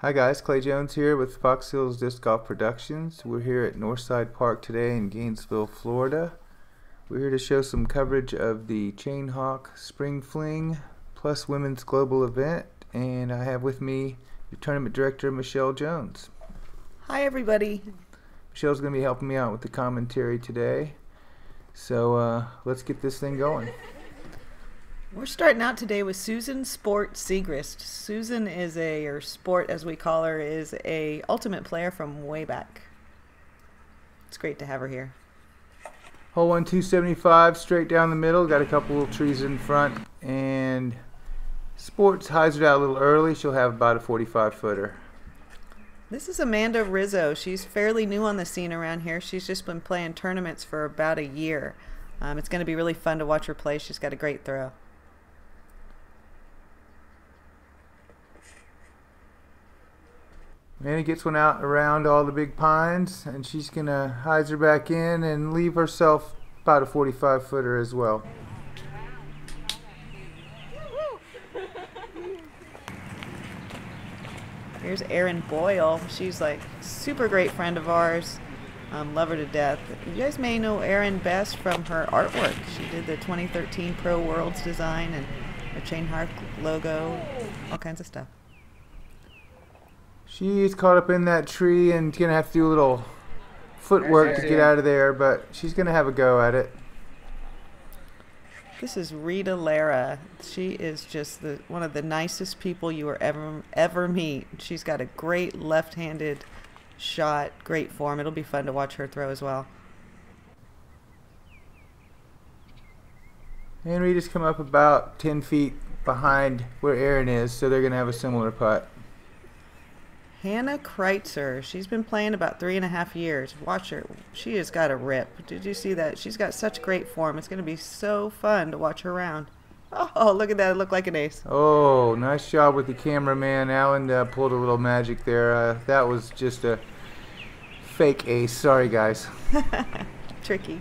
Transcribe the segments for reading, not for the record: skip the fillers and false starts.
Hi guys, Clay Jones here with Fox Hills Disc Golf Productions. We're here at Northside Park today in Gainesville, Florida. We're here to show some coverage of the Chain Hawk Spring Fling plus Women's Global event, and I have with me your tournament director, Michelle Jones. Hi everybody. Michelle's going to be helping me out with the commentary today, so let's get this thing going. We're starting out today with Susan Sport Siegrist. Susan is or Sport as we call her, is a ultimate player from way back. It's great to have her here. Hole 1, 275, straight down the middle. Got a couple little trees in front, and Sport's hyzered out a little early. She'll have about a 45-footer. This is Amanda Rizzo. She's fairly new on the scene around here. She's just been playing tournaments for about a year. It's going to be really fun to watch her play. She's got a great throw. Manny gets one out around all the big pines, and she's going to hyzer back in and leave herself about a 45-footer as well. Here's Erin Boyle. She's like super great friend of ours. Love her to death. You guys may know Erin best from her artwork. She did the 2013 Pro Worlds design and her Chain Hawk logo, all kinds of stuff. She's caught up in that tree and going to have to do a little footwork to get out of there, but she's going to have a go at it. This is Rita Lara. She is just one of the nicest people you will ever meet. She's got a great left-handed shot, great form. It'll be fun to watch her throw as well. And Rita's come up about 10 feet behind where Erin is, so they're going to have a similar putt. Hannah Kreitzer. She's been playing about 3.5 years. Watch her. She has got a rip. Did you see that? She's got such great form. It's going to be so fun to watch her round. Oh, look at that. It looked like an ace. Oh, nice job with the cameraman. Alan pulled a little magic there. That was just a fake ace. Sorry, guys. Tricky.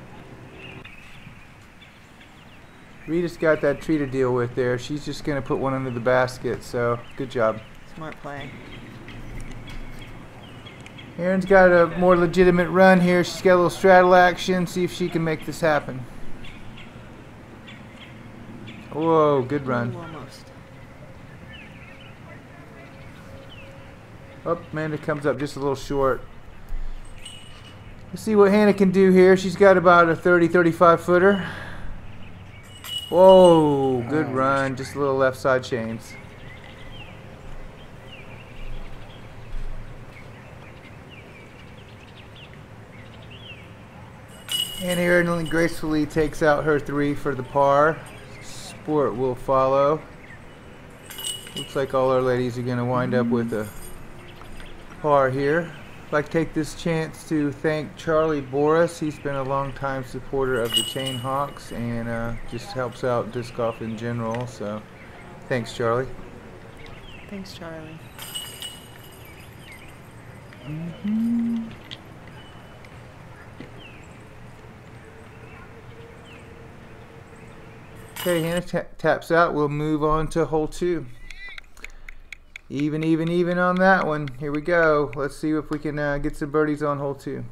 Rita's got that tree to deal with there. She's just going to put one under the basket, so good job. Smart play. Erin's got a more legitimate run here. She's got a little straddle action. See if she can make this happen. Whoa, good run. Ooh, almost. Oh, Amanda comes up just a little short. Let's see what Hannah can do here. She's got about a 30-35 footer. Whoa, good run. Just a little left side chains. And Erin gracefully takes out her 3 for the par. Sport will follow. Looks like all our ladies are going to wind up with a par here. I'd like to take this chance to thank Charlie Boris. He's been a long-time supporter of the Chain Hawks and just helps out disc golf in general. So, thanks, Charlie. Thanks, Charlie. Okay, Hannah taps out. We'll move on to hole 2. Even on that one. Here we go. Let's see if we can get some birdies on hole 2.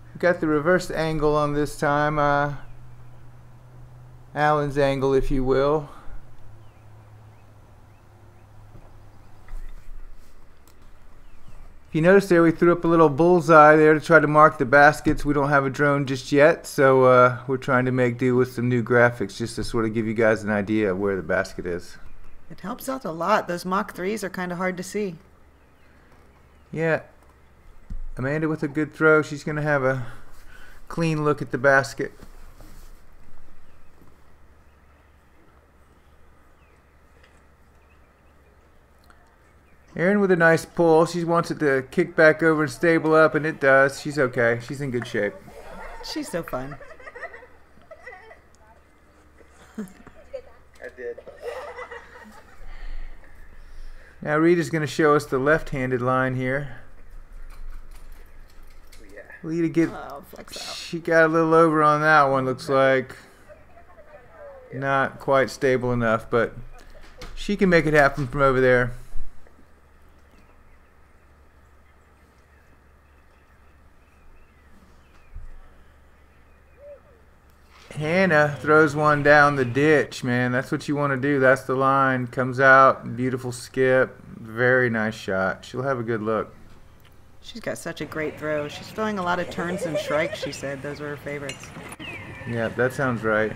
We've got the reverse angle on this time. Allen's angle, if you will. If you notice there, we threw up a little bullseye there to try to mark the baskets. We don't have a drone just yet, so we're trying to make do with some new graphics just to sort of give you guys an idea of where the basket is. It helps out a lot. Those Mach 3s are kind of hard to see. Yeah. Amanda with a good throw. She's going to have a clean look at the basket. Erin with a nice pull. She wants it to kick back over and stable up, and it does. She's okay. She's in good shape. She's so fun. I did. Now Rita's going to show us the left-handed line here. Rita she got a little over on that one, looks like. Not quite stable enough, but she can make it happen from over there. Hannah throws one down the ditch, man. That's what you want to do. That's the line. Comes out, beautiful skip. Very nice shot. She'll have a good look. She's got such a great throw. She's throwing a lot of turns and strikes, she said. Those were her favorites. Yeah, that sounds right.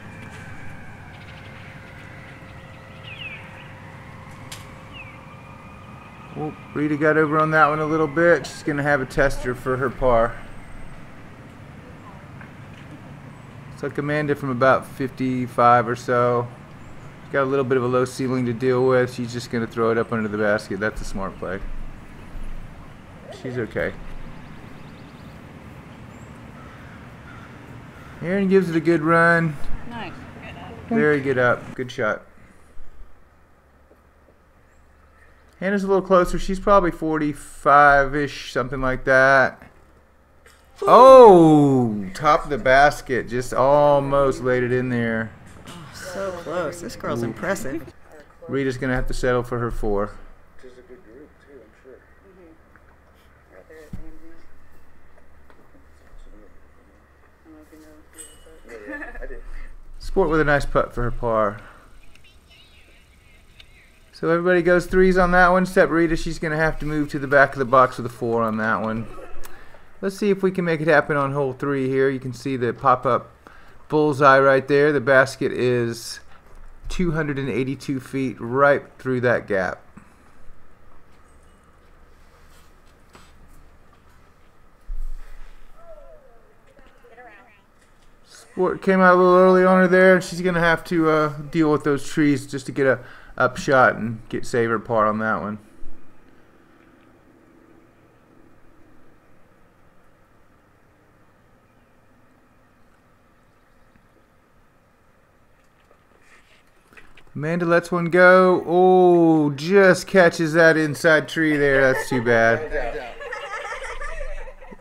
Oh, Rita got over on that one a little bit. She's going to have a tester for her par. It's like Amanda from about 55 or so. She's got a little bit of a low ceiling to deal with. She's just going to throw it up under the basket. That's a smart play. She's okay. Erin gives it a good run. Nice. Very good up. Good shot. Hannah's a little closer. She's probably 45-ish, something like that. Oh, top of the basket. Just almost laid it in there. Oh, so close. This girl's impressive. Rita's going to have to settle for her 4. Which is a good group, too, I'm sure. Right there at the end. I don't know if you know. Yeah, I did. Sport with a nice putt for her par. So everybody goes 3s on that one, except Rita. She's going to have to move to the back of the box with a 4 on that one. Let's see if we can make it happen on hole 3 here. You can see the pop-up bullseye right there. The basket is 282 feet right through that gap. Sport came out a little early on her there, and she's going to have to deal with those trees just to get a up shot and save her par on that one. Amanda lets one go. Oh, just catches that inside tree there. That's too bad.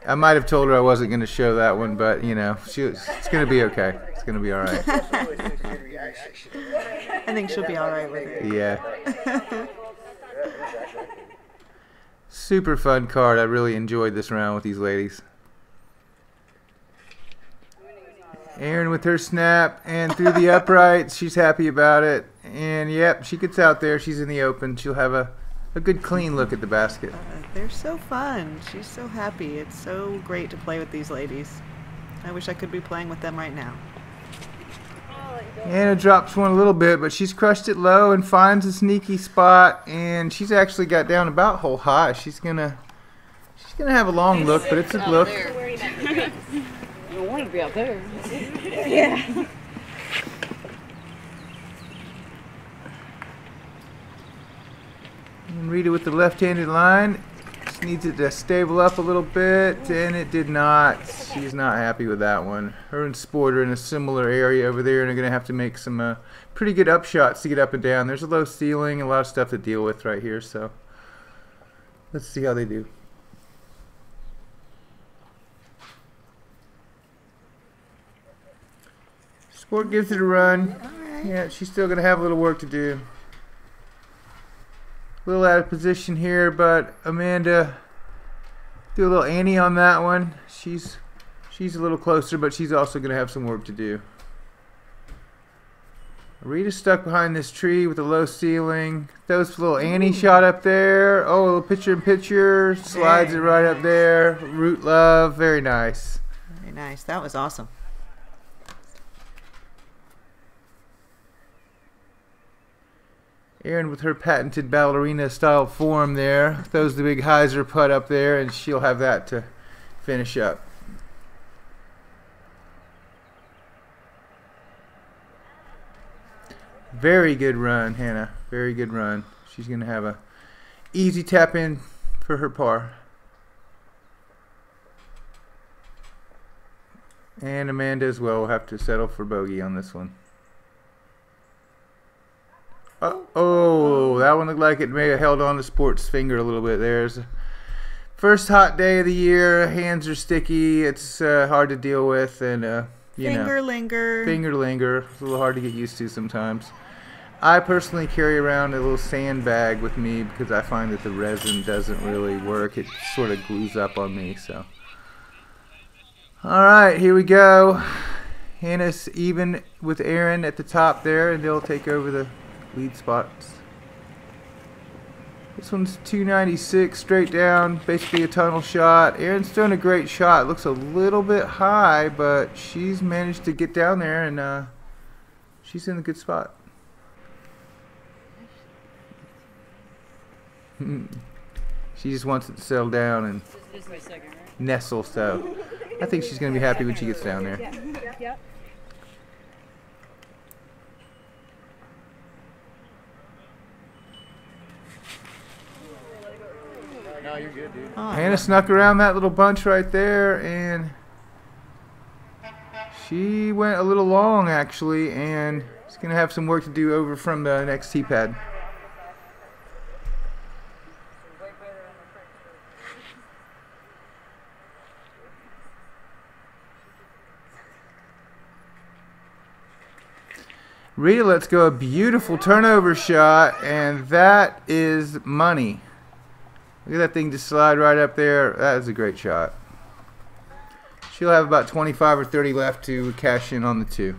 I might have told her I wasn't going to show that one, but, you know, it's going to be okay. It's going to be all right. I think she'll be all right with it. Yeah. Super fun card. I really enjoyed this round with these ladies. Erin with her snap and through the uprights. She's happy about it. And, yep, she gets out there. She's in the open. She'll have a good clean look at the basket. They're so fun. She's so happy. It's so great to play with these ladies. I wish I could be playing with them right now. Anna drops one a little bit, but she's crushed it low and finds a sneaky spot, and she's actually got down about hole high. She's gonna have a long look, but it's a look. You don't want to be out there. Yeah. And Rita with the left-handed line. Just needs it to stable up a little bit, and it did not. She's not happy with that one. Her and Sport are in a similar area over there, and are going to have to make some pretty good up shots to get up and down. There's a low ceiling, a lot of stuff to deal with right here, so let's see how they do. Sport gives it a run. Yeah, she's still going to have a little work to do. A little out of position here, but Amanda do a little Annie on that one. She's a little closer, but she's also going to have some work to do. Rita's stuck behind this tree with a low ceiling. Throws a little Annie shot up there. Oh, a little picture-in-picture. Slides it right up there. Root love. Very nice. Very nice. That was awesome. Erin with her patented ballerina style form there. Throws the big hyzer putt up there, and she'll have that to finish up. Very good run, Hannah. Very good run. She's going to have a easy tap in for her par. And Amanda as well will have to settle for bogey on this one. Oh, that one looked like it may have held on to Sport's finger a little bit. There's first hot day of the year. Hands are sticky. It's hard to deal with, and Finger linger. It's a little hard to get used to sometimes. I personally carry around a little sandbag with me because I find that the resin doesn't really work. It sort of glues up on me. So, all right, here we go. Hannah's even with Erin at the top there, and they'll take over the lead spots. This one's 296 straight down, basically a tunnel shot. Erin's doing a great shot. Looks a little bit high, but she's managed to get down there, and she's in a good spot. She just wants it to settle down and nestle, so I think she's going to be happy when she gets down there. Yep. No, you're good, dude. Oh, Hannah snuck around that little bunch right there, and she went a little long actually, and she's going to have some work to do over from the next tee pad. Rita lets go a beautiful turnover shot, and that is money. Look at that thing just slide right up there. That is a great shot. She'll have about 25 or 30 left to cash in on the 2.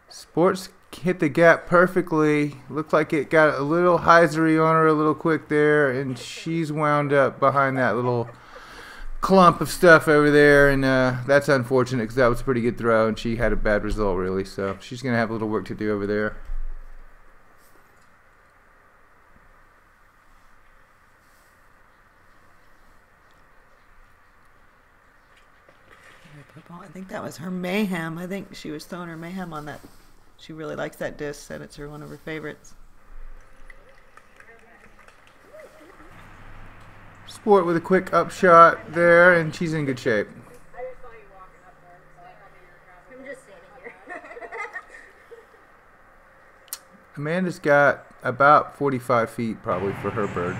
Sports hit the gap perfectly. Looked like it got a little hyzery on her a little quick there, and she's wound up behind that little clump of stuff over there, and that's unfortunate because that was a pretty good throw, and she had a bad result really, so she's going to have a little work to do over there. I think that was her Mayhem. I think she was throwing her Mayhem on that. She really likes that disc, said it's one of her favorites. Sport with a quick upshot there, and she's in good shape. I just saw you walking up there, so I thought maybe you were traveling. I'm just standing here. Amanda's got about 45 feet probably for her bird.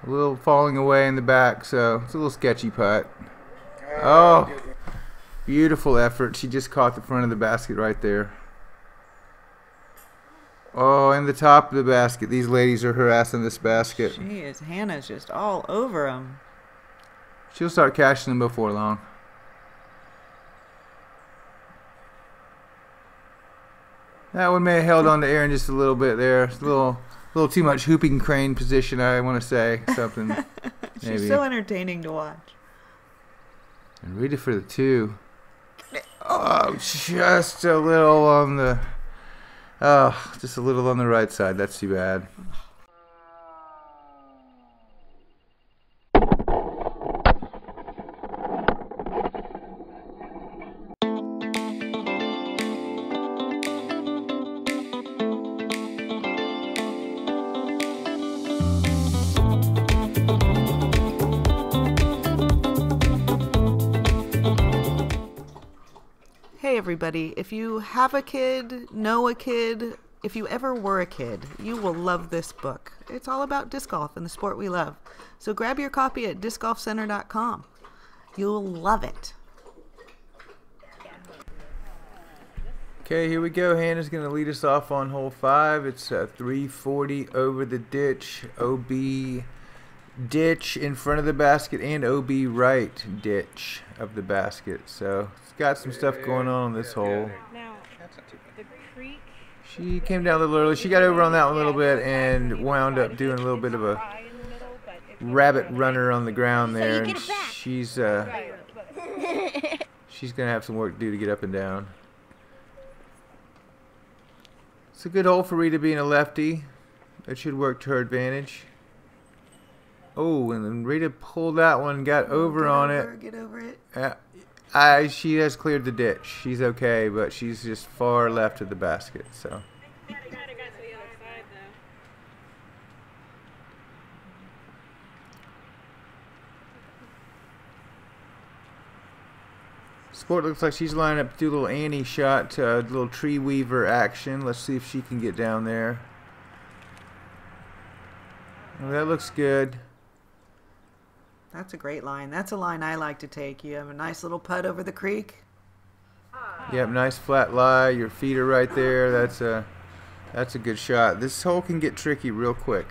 A little falling away in the back, so it's a little sketchy putt. Oh, beautiful effort. She just caught the front of the basket right there. Oh, and the top of the basket. These ladies are harassing this basket. She is. Hannah's just all over them. She'll start cashing them before long. That one may have held on to Erin just a little bit there. It's a little too much hooping crane position, I want to say. Something. She's maybe. so entertaining to watch. And Rita for the 2. Oh, just a little on the... Oh, just a little on the right side. That's too bad. Hey everybody, if you have a kid, know a kid, if you ever were a kid, you will love this book. It's all about disc golf and the sport we love. So grab your copy at discgolfcenter.com. You'll love it. Okay, here we go. Hannah's going to lead us off on hole 5. It's 340 over the ditch, OB ditch in front of the basket, and OB right ditch of the basket. So it's got some stuff going on this hole. Now, the creek. She came down a little early. She got over on that one a little bit and wound up doing a little bit of a rabbit runner on the ground there. And she's gonna have some work to do to get up and down. It's a good hole for Rita being a lefty. It should work to her advantage. Oh, and then Rita pulled that one, got over on it. Get over it. She has cleared the ditch. She's okay, but she's just far left of the basket. So. Sport looks like she's lining up to do a little Annie shot, a little tree weaver action. Let's see if she can get down there. Well, that looks good. That's a great line. That's a line I like to take. You have a nice little putt over the creek. Yep, nice flat lie. Your feet are right there. That's a good shot. This hole can get tricky real quick.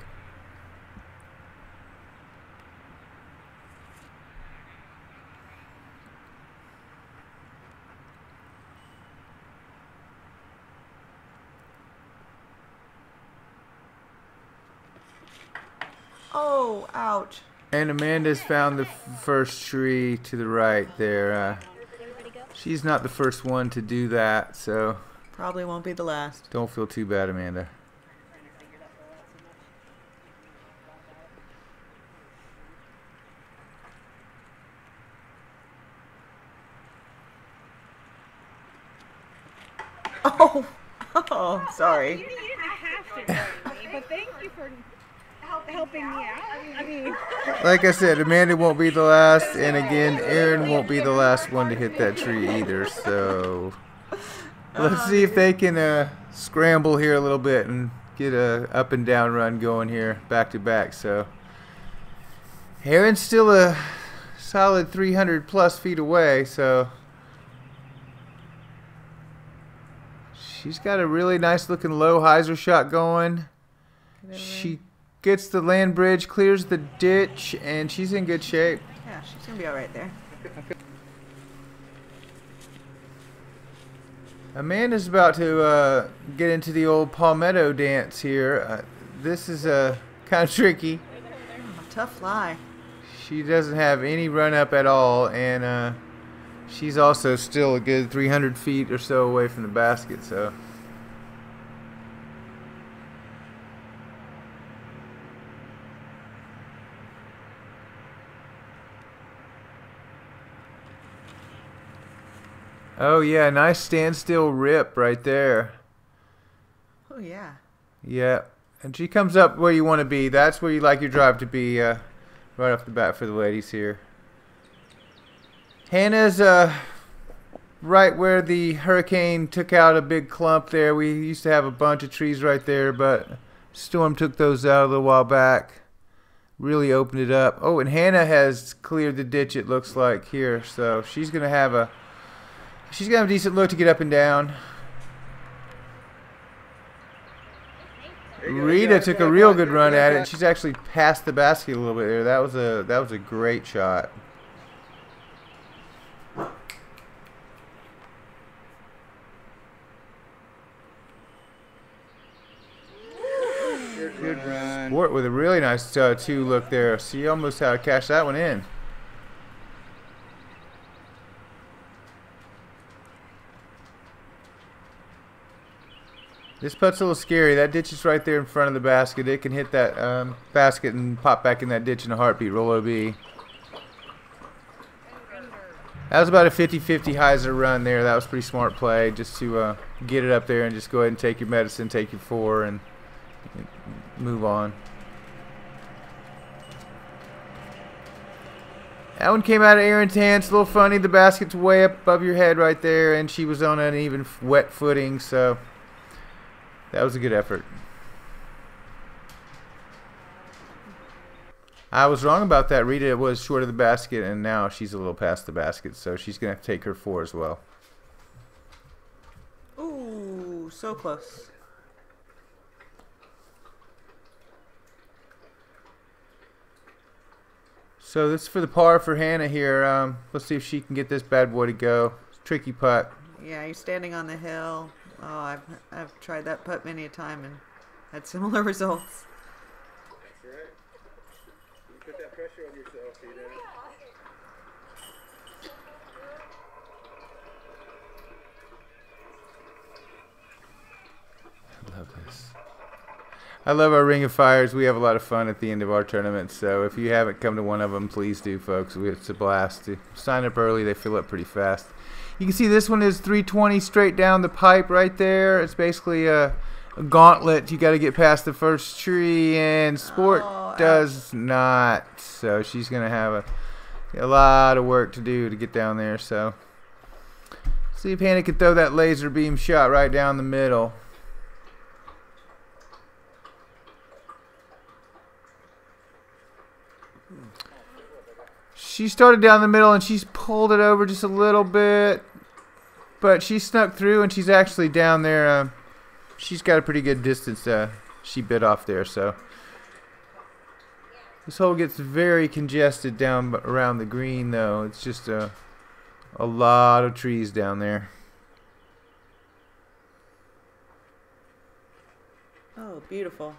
Oh, ouch. And Amanda's found the first tree to the right there. She's not the first one to do that, so Probably won't be the last. don't feel too bad, Amanda. Oh, oh, sorry. You didn't have to join me, but thank you for helping me out. I mean, Like I said, Amanda won't be the last, and again, Erin won't be the last one to hit that tree either, so let's see if they can scramble here a little bit and get a up and down run going here, back to back. So Erin's still a solid 300 plus feet away, so she's got a really nice looking low hyzer shot going. She gets the land bridge, clears the ditch, and she's in good shape. Yeah, she's gonna be all right there. Amanda's about to get into the old palmetto dance here. This is kind of tricky. Oh, tough lie. She doesn't have any run up at all, and she's also still a good 300 feet or so away from the basket. So oh yeah, nice standstill rip right there. Oh, yeah. Yeah, and she comes up where you want to be. That's where you like your drive to be, right off the bat for the ladies here. Hannah's right where the hurricane took out a big clump there. We used to have a bunch of trees right there, but storm took those out a little while back. Really opened it up. Oh, and Hannah has cleared the ditch, it looks like, here. So she's gonna have a decent look to get up and down. Rita took a real good run at it, and she's actually passed the basket a little bit there. That was a great shot. Good run. Sport with a really nice two look there. See almost how to cash that one in. This putt's a little scary. That ditch is right there in front of the basket. It can hit that basket and pop back in that ditch in a heartbeat. Roll OB. That was about a 50-50 hyzer run there. That was pretty smart play just to get it up there and just go ahead and take your medicine, take your 4, and move on. That one came out of Erin's hands. A little funny. The basket's way up above your head right there, and she was on an even wet footing, so that was a good effort. I was wrong about that. Rita was short of the basket, and now she's a little past the basket, so she's going to have to take her 4 as well. Ooh, so close. So this is for the par for Hannah here. Let's see if she can get this bad boy to go. Tricky putt. Yeah, you're standing on the hill. Oh, I've tried that putt many a time and had similar results. That's right. You put that pressure on yourself, you know. I love this. I love our Ring of Fires. We have a lot of fun at the end of our tournaments. So if you haven't come to one of them, please do, folks. It's a blast. To sign up early. They fill up pretty fast. You can see this one is 320 straight down the pipe right there. It's basically a gauntlet. You got to get past the first tree, and Sport does not. So she's going to have a lot of work to do to get down there. So see if Hannah can throw that laser beam shot right down the middle. She started down the middle and she's pulled it over just a little bit. but she snuck through, and she's actually down there. She's got a pretty good distance. She bit off there, so this hole gets very congested down around the green, though. It's just a lot of trees down there. Oh, beautiful.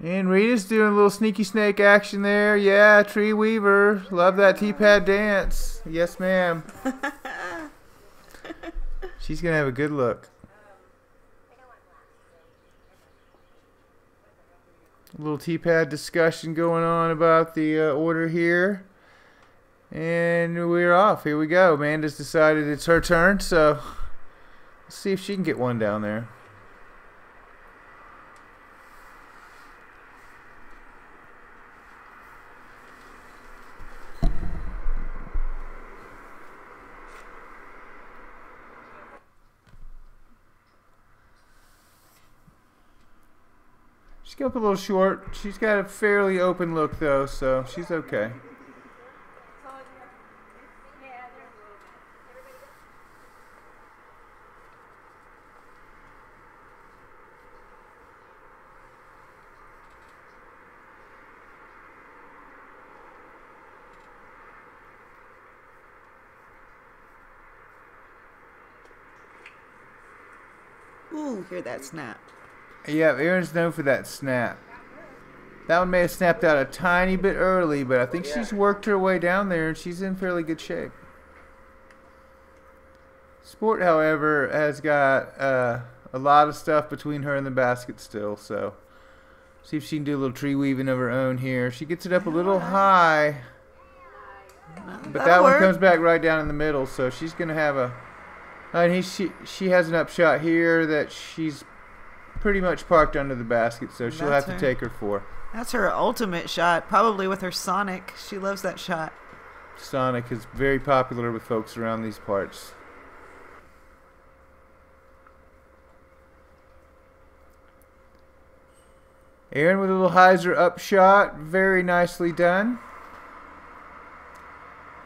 And Rita's doing a little sneaky snake action there. Yeah, tree weaver. Love that T-pad dance. Yes, ma'am. She's going to have a good look. A little T-pad discussion going on about the order here. And we're off. Here we go. Amanda's decided it's her turn, so let's see if she can get one down there. She's got up a little short. She's got a fairly open look, though, so she's okay. Ooh, hear that snap. Yeah, Erin's known for that snap. That one may have snapped out a tiny bit early, but I think she's worked her way down there, and she's in fairly good shape. Sport, however, has got a lot of stuff between her and the basket still, so see if she can do a little tree weaving of her own here. She gets it up a little high, but that one comes back right down in the middle, so she's going to have a... she has an upshot here that she's pretty much parked under the basket, so she'll have to take her 4. That's her ultimate shot, probably with her Sonic. She loves that shot. Sonic is very popular with folks around these parts. Erin with a little hyzer up shot, very nicely done.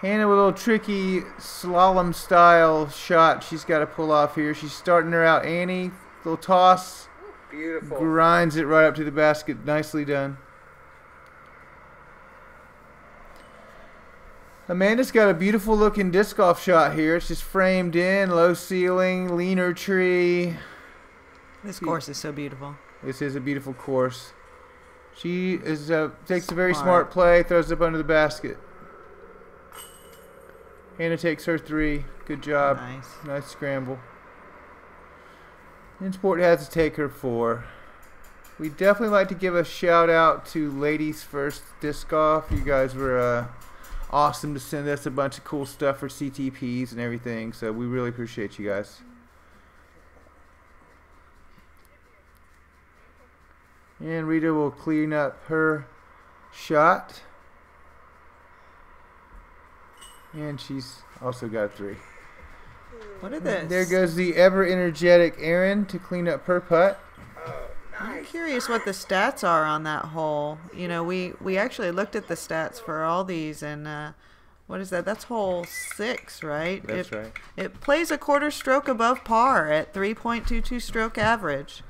Hannah with a little tricky slalom style shot she's got to pull off here. She's starting her out. Annie, little toss. Beautiful. Grinds it right up to the basket. Nicely done. Amanda's got a beautiful looking disc golf shot here. It's just framed in, low ceiling, leaner tree. This course is so beautiful. This is a beautiful course. She is takes a very smart play, throws it up under the basket. Hannah takes her 3. Good job. Nice. Nice scramble. And Sport has to take her 4. We definitely like to give a shout out to Ladies First Disc Golf. You guys were awesome to send us a bunch of cool stuff for CTPs and everything, so we really appreciate you guys. And Rita will clean up her shot. And she's also got 3. What is this? There goes the ever energetic Erin to clean up her putt. I'm curious what the stats are on that hole. You know, we actually looked at the stats for all these, and what is that? That's hole 6, right? That's right. It plays a quarter stroke above par at 3.22 stroke average.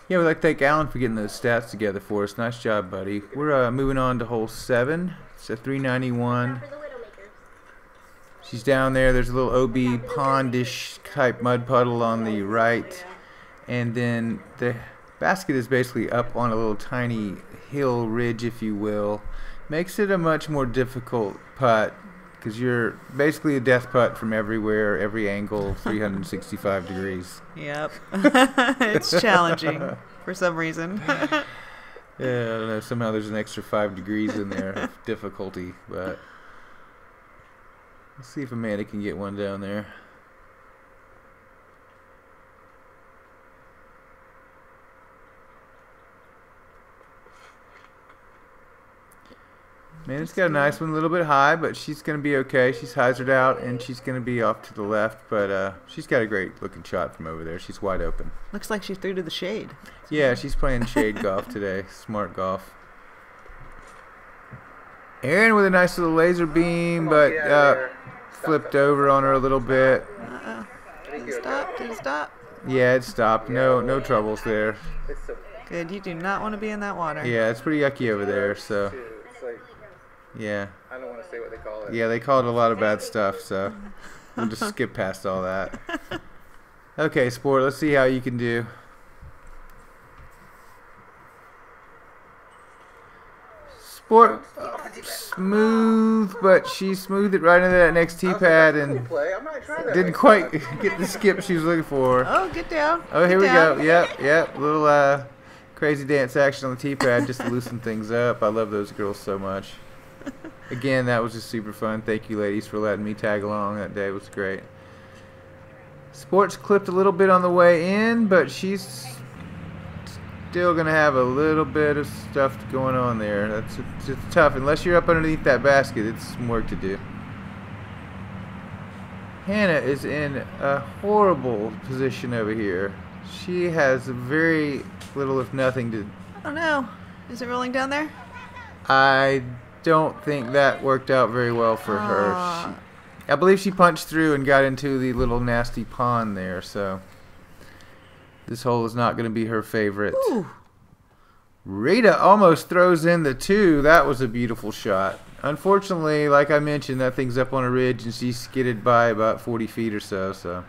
Yeah, we'd like to thank Alan for getting those stats together for us. Nice job, buddy. We're moving on to hole 7. It's a 391. She's down there. There's a little OB pondish type mud puddle on the right. And then the basket is basically up on a little tiny hill ridge, if you will. Makes it a much more difficult putt because you're basically a death putt from everywhere, every angle, 365 degrees. Yep. It's challenging for some reason. Yeah, I don't know. Somehow there's an extra 5 degrees in there of difficulty, but let's see if Amanda can get one down there. Amanda's got a nice one, a little bit high, but she's going to be okay. She's hyzered out, and she's going to be off to the left, but she's got a great looking shot from over there. She's wide open. Looks like she threw to the shade. Yeah, she's playing shade golf today. Smart golf. Erin with a nice little laser beam, but flipped over on her a little bit. Did it stop? Did it stop? Yeah, it stopped. No troubles there. Good. You do not want to be in that water. Yeah, it's pretty yucky over there, so. Yeah. I don't want to say what they call it. Yeah, they call it a lot of bad stuff, so we'll just skip past all that. Okay, Sport, let's see how you can do. Sport, smooth, but she smoothed it right into that next tee pad and didn't quite get the skip she was looking for. Oh, get down. Oh, here Get we down. go. Yep. Little crazy dance action on the tee pad just to loosen things up. I love those girls so much. Again, that was just super fun. Thank you, ladies, for letting me tag along that day. It was great. Sports clipped a little bit on the way in, but she's still going to have a little bit of stuff going on there. It's tough. Unless you're up underneath that basket, it's some work to do. Hannah is in a horrible position over here. She has very little, if nothing, to... I don't know. Is it rolling down there? I don't think that worked out very well for her. I believe she punched through and got into the little nasty pond there, so this hole is not going to be her favorite. Ooh. Rita almost throws in the 2. That was a beautiful shot. Unfortunately, like I mentioned, that thing's up on a ridge and she skidded by about 40 feet or so, so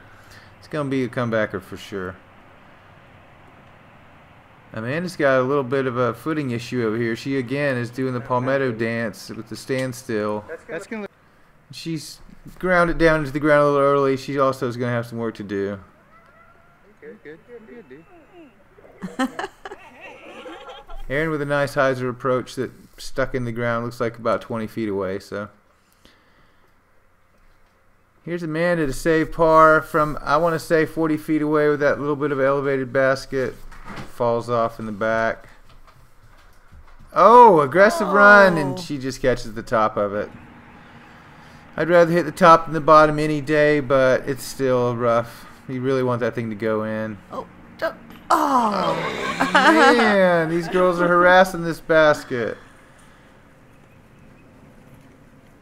it's going to be a comebacker for sure. Amanda's got a little bit of a footing issue over here. She again is doing the palmetto dance with the standstill. She's grounded down into the ground a little early. She also is going to have some work to do. Good, dude. Erin with a nice hyzer approach that stuck in the ground. Looks like about 20 feet away. So here's Amanda to save par from, I want to say, 40 feet away with that little bit of elevated basket. Falls off in the back. Oh, aggressive run, and she just catches the top of it. I'd rather hit the top than the bottom any day, but it's still rough. You really want that thing to go in. Oh. Man, these girls are harassing this basket.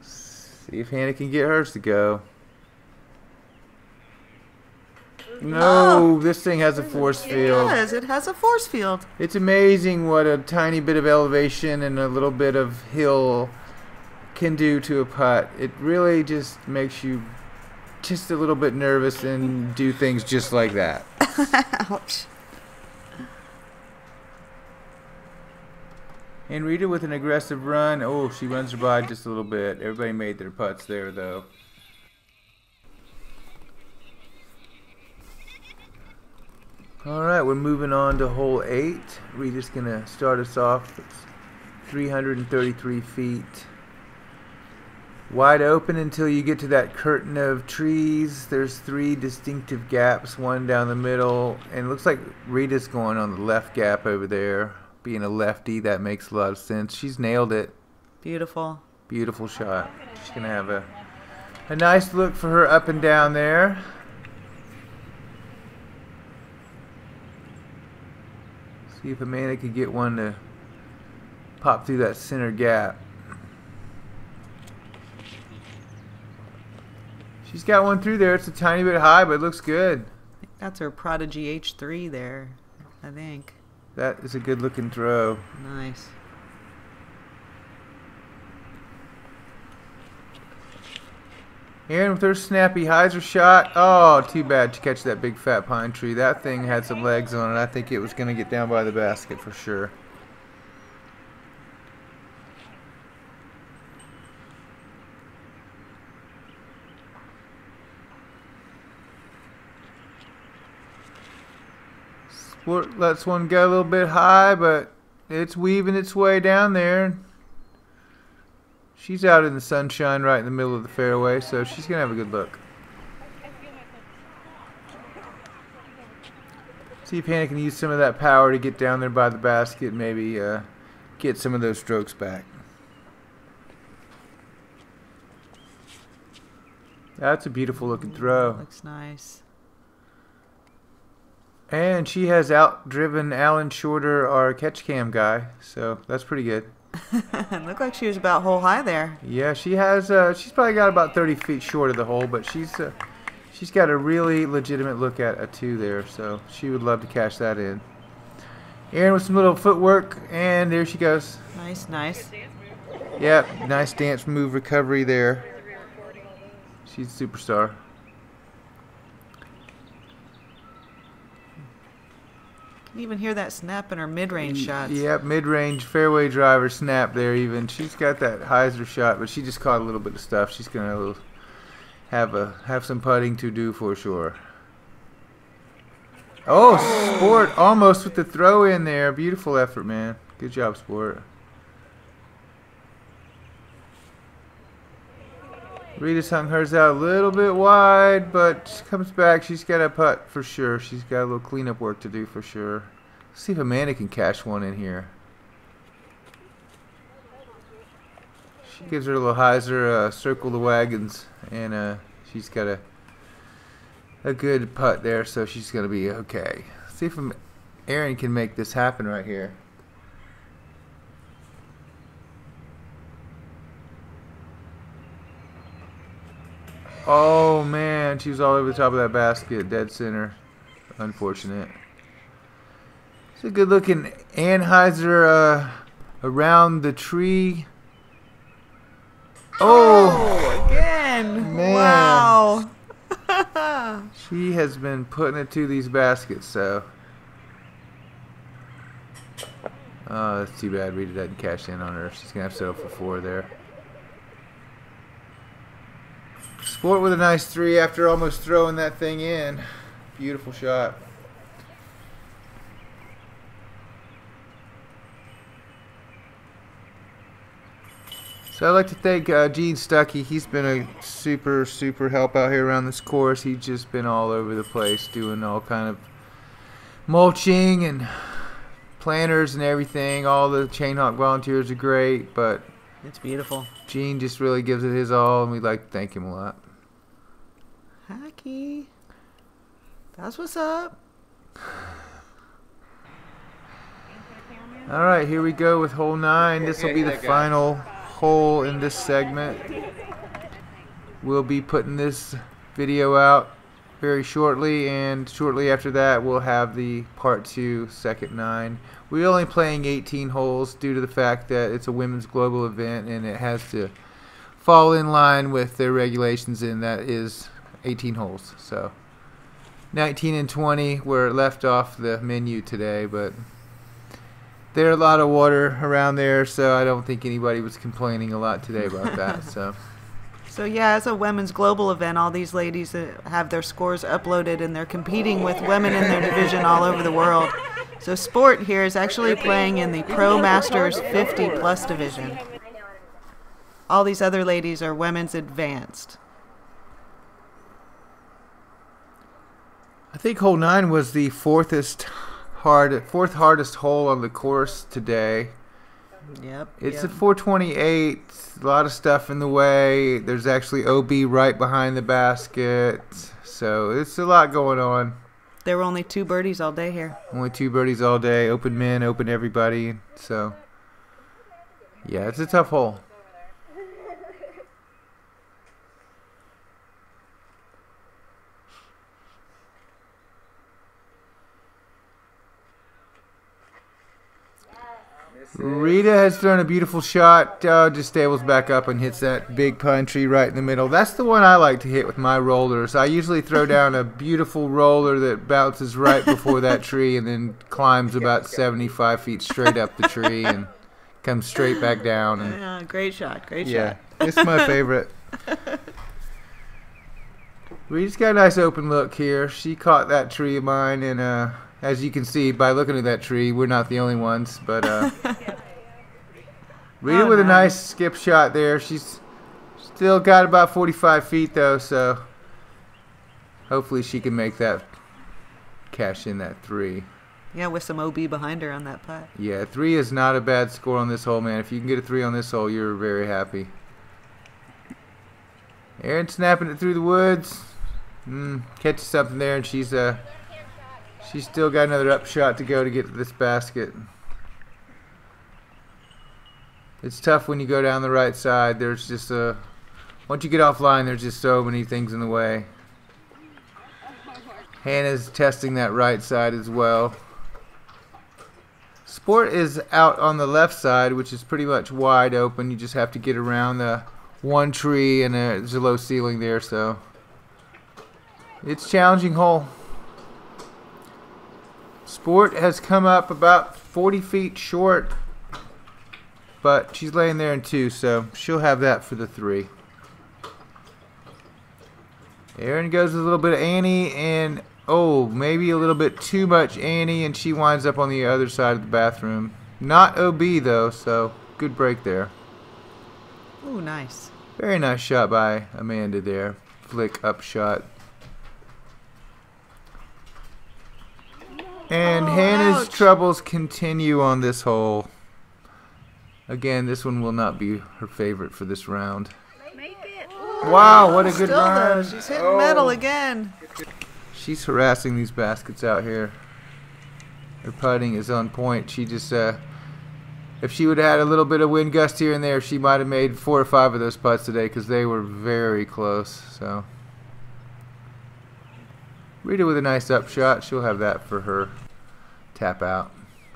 See if Hannah can get hers to go. No, this thing has a force field. It does. It has a force field. It's amazing what a tiny bit of elevation and a little bit of hill can do to a putt. It really just makes you just a little bit nervous and do things just like that. Ouch. And Rita with an aggressive run. Oh, she runs her by just a little bit. Everybody made their putts there, though. Alright, we're moving on to hole 8. Rita's going to start us off. It's 333 feet. Wide open until you get to that curtain of trees. There's 3 distinctive gaps, one down the middle. And it looks like Rita's going on the left gap over there. Being a lefty, that makes a lot of sense. She's nailed it. Beautiful. Beautiful shot. She's going to have a nice look for her up and down there. See if Amanda could get one to pop through that center gap. She's got one through there. It's a tiny bit high, but it looks good. That's her Prodigy H3 there, I think. That is a good looking throw. Nice. Erin with her snappy hyzer shot. Oh, too bad to catch that big fat pine tree. That thing had some legs on it. I think it was going to get down by the basket for sure. Sport lets one go a little bit high, but it's weaving its way down there. She's out in the sunshine right in the middle of the fairway, so she's going to have a good look. See if Hannah can use some of that power to get down there by the basket and maybe get some of those strokes back. That's a beautiful looking throw. Looks nice. And she has outdriven Alan Shorter, our catch cam guy, so that's pretty good. Looked like she was about hole high there. Yeah, she has. She's probably got about 30 feet short of the hole, but she's She's got a really legitimate look at a 2 there, so she would love to cash that in. Erin with some little footwork, and there she goes. Nice, nice. Yep, nice dance move recovery there. She's a superstar. Can even hear that snap in her mid-range shots. Yep, mid-range fairway driver snap there even. She's got that hyzer shot, but she just caught a little bit of stuff. She's gonna have some putting to do for sure. Oh, Sport almost with the throw in there. Beautiful effort, man. Good job, Sport. Rita's hung hers out a little bit wide, but she comes back. She's got a putt for sure. She's got a little cleanup work to do for sure. Let's see if Amanda can cash one in here. She gives her a little hyzer, circle the wagons, and she's got a good putt there, so she's going to be okay. Let's see if Erin can make this happen right here. Oh man, she was all over the top of that basket, dead center. Unfortunate. It's a good looking Anheuser around the tree. Oh, again! Man. Wow. She has been putting it to these baskets, so. Oh, that's too bad Rita doesn't cash in on her. She's gonna have to settle for 4 there. Sport with a nice 3 after almost throwing that thing in. Beautiful shot. So I'd like to thank Gene Stuckey. He's been a super help out here around this course. He's just been all over the place doing all kind of mulching and planters and everything. All the Chain Hawk volunteers are great, but It's beautiful. Gene just really gives it his all, and we'd like to thank him a lot. Hacky. That's what's up. Alright, here we go with hole 9. This will be the final hole in this segment. We'll be putting this video out very shortly, and shortly after that we'll have the part 2, second 9. We're only playing 18 holes due to the fact that it's a women's global event and it has to fall in line with their regulations, and that is 18 holes. So 19 and 20 were left off the menu today, but there's a lot of water around there, so I don't think anybody was complaining a lot today about that. So yeah, as a women's global event, all these ladies have their scores uploaded, and they're competing with women in their division all over the world. So Sport here is actually playing in the Pro Masters 50 plus division. All these other ladies are women's advanced. I think hole 9 was the fourth hardest hole on the course today. Yep. It's a 428. A lot of stuff in the way. There's actually OB right behind the basket. So it's a lot going on. There were only 2 birdies all day here. Only 2 birdies all day. Open men, open everybody. So, yeah, it's a tough hole. Rita has thrown a beautiful shot, just stables back up and hits that big pine tree right in the middle. That's the one I like to hit with my rollers. I usually throw down a beautiful roller that bounces right before that tree and then climbs about 75 feet straight up the tree and comes straight back down. And, Yeah, great shot, great yeah, shot. it's my favorite. Rita's got a nice open look here. She caught that tree of mine, and as you can see by looking at that tree, we're not the only ones, but Rita with a nice skip shot there. She's still got about 45 feet though, so hopefully she can make that, cash in that 3. Yeah, with some OB behind her on that putt. Yeah, 3 is not a bad score on this hole, man. If you can get a 3 on this hole, you're very happy. Erin snapping it through the woods. Catches something there, and she's still got another up shot to go to get to this basket. It's tough when you go down the right side. There's just once you get offline, there's just so many things in the way. Hannah's testing that right side as well. Sport is out on the left side, which is pretty much wide open. You just have to get around the one tree, and there's a low ceiling there, so it's a challenging hole. Sport has come up about 40 feet short, but she's laying there in 2, so she'll have that for the 3. Erin goes with a little bit of Annie, and oh, maybe a little bit too much Annie, and she winds up on the other side of the bathroom. Not OB though, so good break there. Ooh, nice. Very nice shot by Amanda there. Flick up shot. And Hannah's troubles continue on this hole. Again, this one will not be her favorite for this round. Wow, what a good Still run. though, she's hitting metal again. She's harassing these baskets out here. Her putting is on point. She just, if she would have had a little bit of wind gust here and there, she might have made 4 or 5 of those putts today because they were very close. So Rita with a nice upshot. She'll have that for her tap out.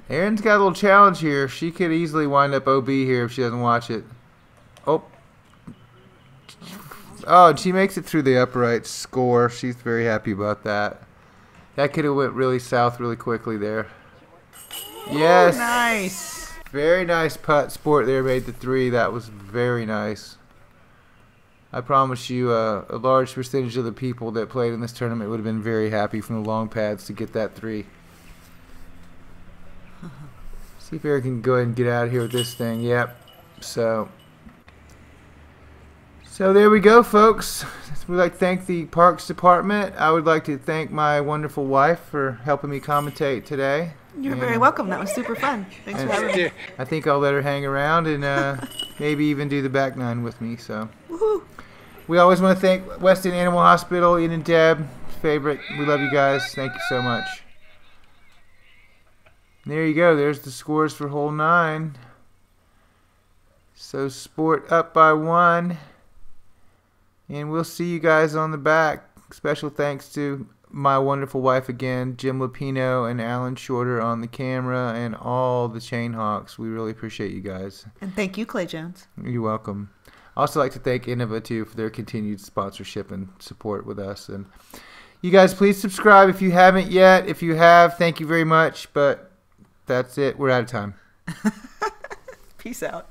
Erin's got a little challenge here. She could easily wind up OB here if she doesn't watch it. Oh, and she makes it through the upright score. She's very happy about that. That could have went really south really quickly there. Yes. Nice. Very nice putt. Sport there made the 3. That was very nice. I promise you a large percentage of the people that played in this tournament would have been very happy from the long pads to get that 3. See if Erin can go ahead and get out of here with this thing. Yep. So there we go, folks. We'd like to thank the Parks Department. I would like to thank my wonderful wife for helping me commentate today. You're very welcome. That was super fun. Thanks for having me. I think I'll let her hang around and maybe even do the back 9 with me. So Woohoo. we always want to thank Weston Animal Hospital, Ian and Deb, favorite. We love you guys. Thank you so much. There you go. There's the scores for hole 9. So Sport up by 1. And we'll see you guys on the back. Special thanks to my wonderful wife again, Jim Lapino and Alan Shorter on the camera, and all the Chain Hawks. We really appreciate you guys. And thank you, Clay Jones. You're welcome. I also like to thank Innova too for their continued sponsorship and support with us. And you guys, please subscribe if you haven't yet. If you have, thank you very much. But that's it. We're out of time. Peace out.